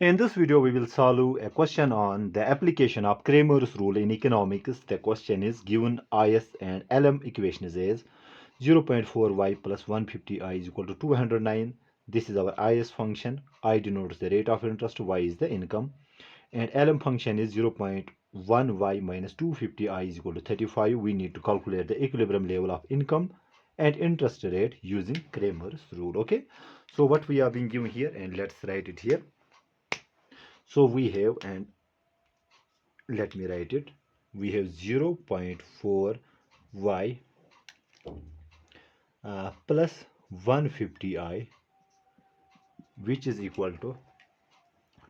In this video, we will solve a question on the application of Cramer's rule in economics. The question is given IS and LM equation is 0.4y plus 150i is equal to 209. This is our IS function. I denotes the rate of interest, y is the income. And LM function is 0.1y minus 250i is equal to 35. We need to calculate the equilibrium level of income and interest rate using Cramer's rule. Okay, so what we are being given here, and let's write it here. So we have, and let me write it, we have 0.4y plus 150i, which is equal to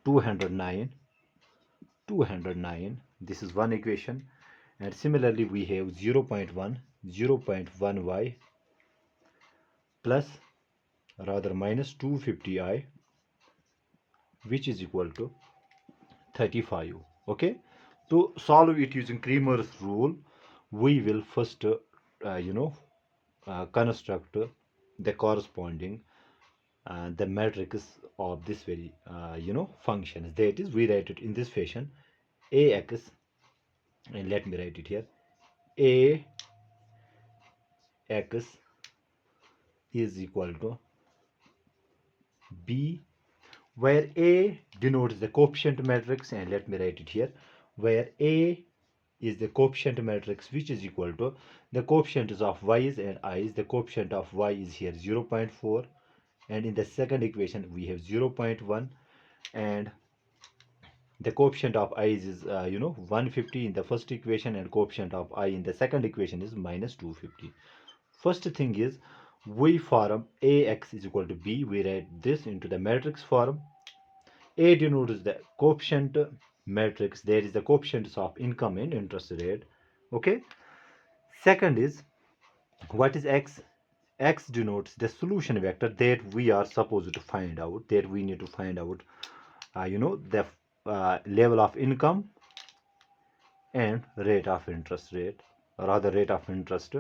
209. This is one equation. And similarly we have 0.1y plus, rather, minus 250i, which is equal to 35. Okay, to solve it using Cramer's rule, we will first construct the corresponding the matrix of this very functions. That is, we write it in this fashion: ax, and let me write it here, ax is equal to b, where a denotes the coefficient matrix, and let me write it here, where a is the coefficient matrix, which is equal to the coefficients of y's and i's. The coefficient of y is here 0.4, and in the second equation we have 0.1, and the coefficient of i's is 150 in the first equation, and coefficient of I in the second equation is minus 250. First thing is, we form ax is equal to b. We write this into the matrix form. A denotes the coefficient matrix, there is the coefficients of income and interest rate. Okay, second is, what is x? X denotes the solution vector that we are supposed to find out, that we need to find out the level of income and rate of interest rate, rather rate of interest.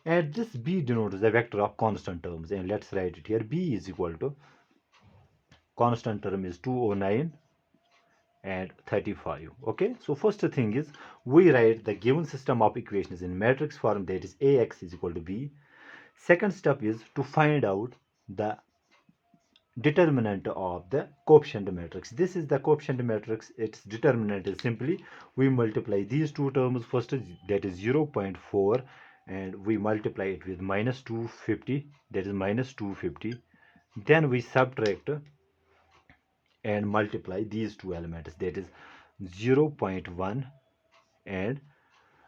And this b denotes the vector of constant terms, and let's write it here. B is equal to, constant term is 209 and 35. Okay, so first thing is, we write the given system of equations in matrix form, that is ax is equal to b. Second step is to find out the determinant of the coefficient matrix. This is the coefficient matrix. Its determinant is simply, we multiply these two terms first, that is 0.4, and we multiply it with minus 250, that is minus 250. Then we subtract and multiply these two elements, that is 0.1 and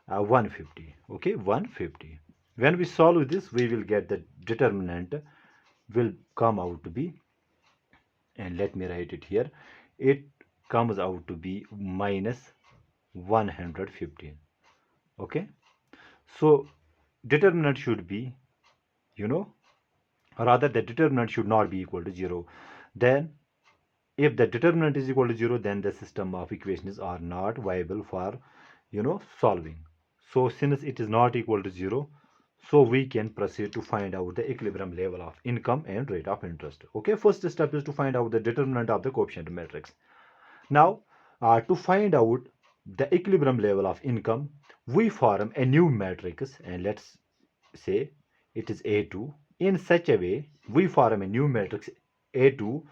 150. Okay, 150. When we solve this, we will get the determinant will come out to be, and let me write it here, it comes out to be minus 115. Okay, so determinant should be, rather the determinant should not be equal to 0. Then if the determinant is equal to 0, then the system of equations are not viable for solving. So since it is not equal to 0, so we can proceed to find out the equilibrium level of income and rate of interest. Okay, first step is to find out the determinant of the coefficient matrix. Now to find out the equilibrium level of income, we form a new matrix, and let's say it is A2. In such a way, we form a new matrix A2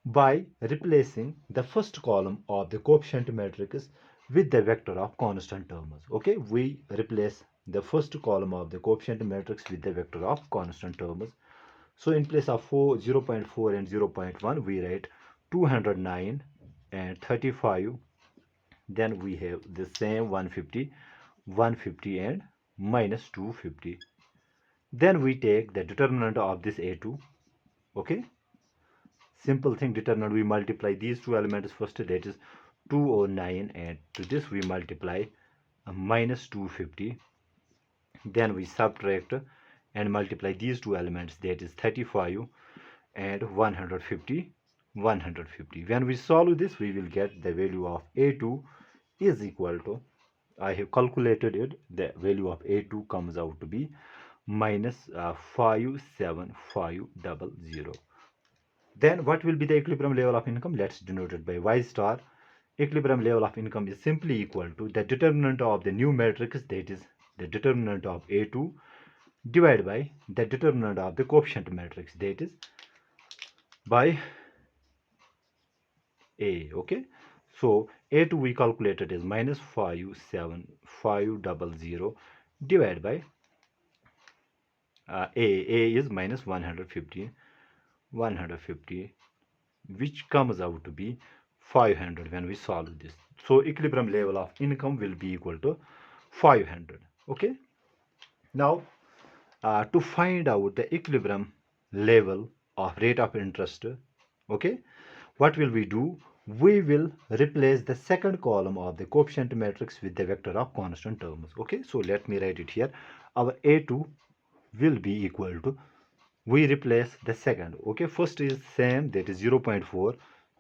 by replacing the first column of the coefficient matrix with the vector of constant terms. Okay, we replace the first column of the coefficient matrix with the vector of constant terms. So in place of 0.4 and 0.1, we write 209 and 35. Then we have the same 150 and minus 250. Then we take the determinant of this A2. Okay, simple thing, determinant, we multiply these two elements first, that is 209, and to this we multiply minus 250. Then we subtract and multiply these two elements, that is 35 and 150. When we solve this, we will get the value of A2 is equal to, I have calculated it, the value of A2 comes out to be minus 57500. Then what will be the equilibrium level of income? Let's denote it by y star. Equilibrium level of income is simply equal to the determinant of the new matrix, that is the determinant of A2, divided by the determinant of the coefficient matrix, that is by A. Okay, so A2 we calculated is minus 57500 divided by A is minus 150, which comes out to be 500 when we solve this. So equilibrium level of income will be equal to 500. Okay, now to find out the equilibrium level of rate of interest, okay, what will we do? We will replace the second column of the coefficient matrix with the vector of constant terms. Okay, so let me write it here. Our A2 will be equal to, we replace the second. Okay, first is same, that is 0.4,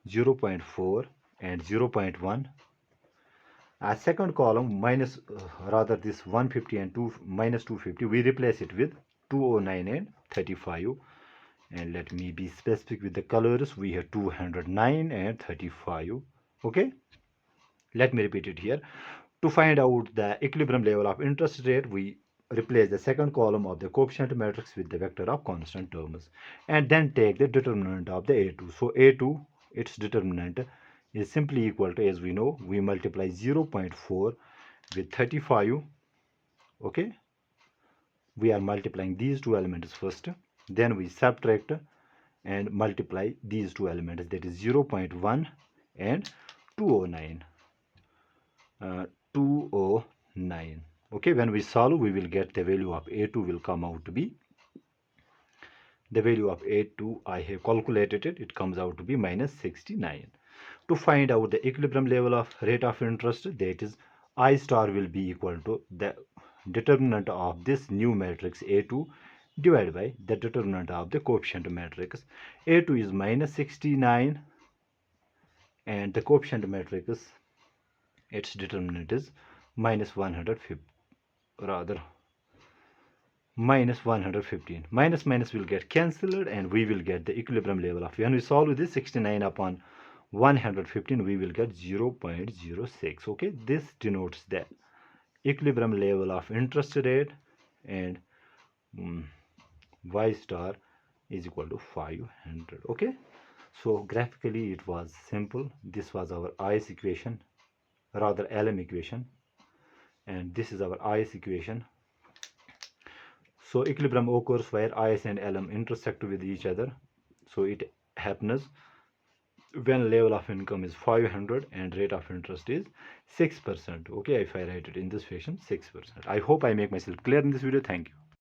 0.4 and 0.1. Second column minus rather this 150 and 2 minus 250, we replace it with 209 and 35. And let me be specific with the colors. We have 209 and 35. Okay, let me repeat it here. To find out the equilibrium level of interest rate, we replace the second column of the coefficient matrix with the vector of constant terms, and then take the determinant of the A2. So A2, its determinant is simply equal to, as we know, we multiply 0.4 with 35. Okay, we are multiplying these two elements first, then we subtract and multiply these two elements, that is 0.1 and 209. 209. Okay, when we solve, we will get the value of A2 will come out to be, the value of A2 I have calculated it comes out to be minus 69. To find out the equilibrium level of rate of interest, that is I star will be equal to the determinant of this new matrix A2 divided by the determinant of the coefficient matrix. A2 is minus 69 and the coefficient matrix, its determinant is minus 150, rather minus 115. Minus minus will get cancelled and we will get the equilibrium level of, when we solve this 69 upon 115, we will get 0.06. Okay, this denotes the equilibrium level of interest rate, and y star is equal to 500. Okay, so graphically it was simple. This was our IS equation, rather LM equation, and this is our IS equation. So equilibrium occurs where IS and LM intersect with each other. So it happens when level of income is 500 and rate of interest is 6%. Okay, if I write it in this fashion, 6%. I hope I make myself clear in this video. Thank you.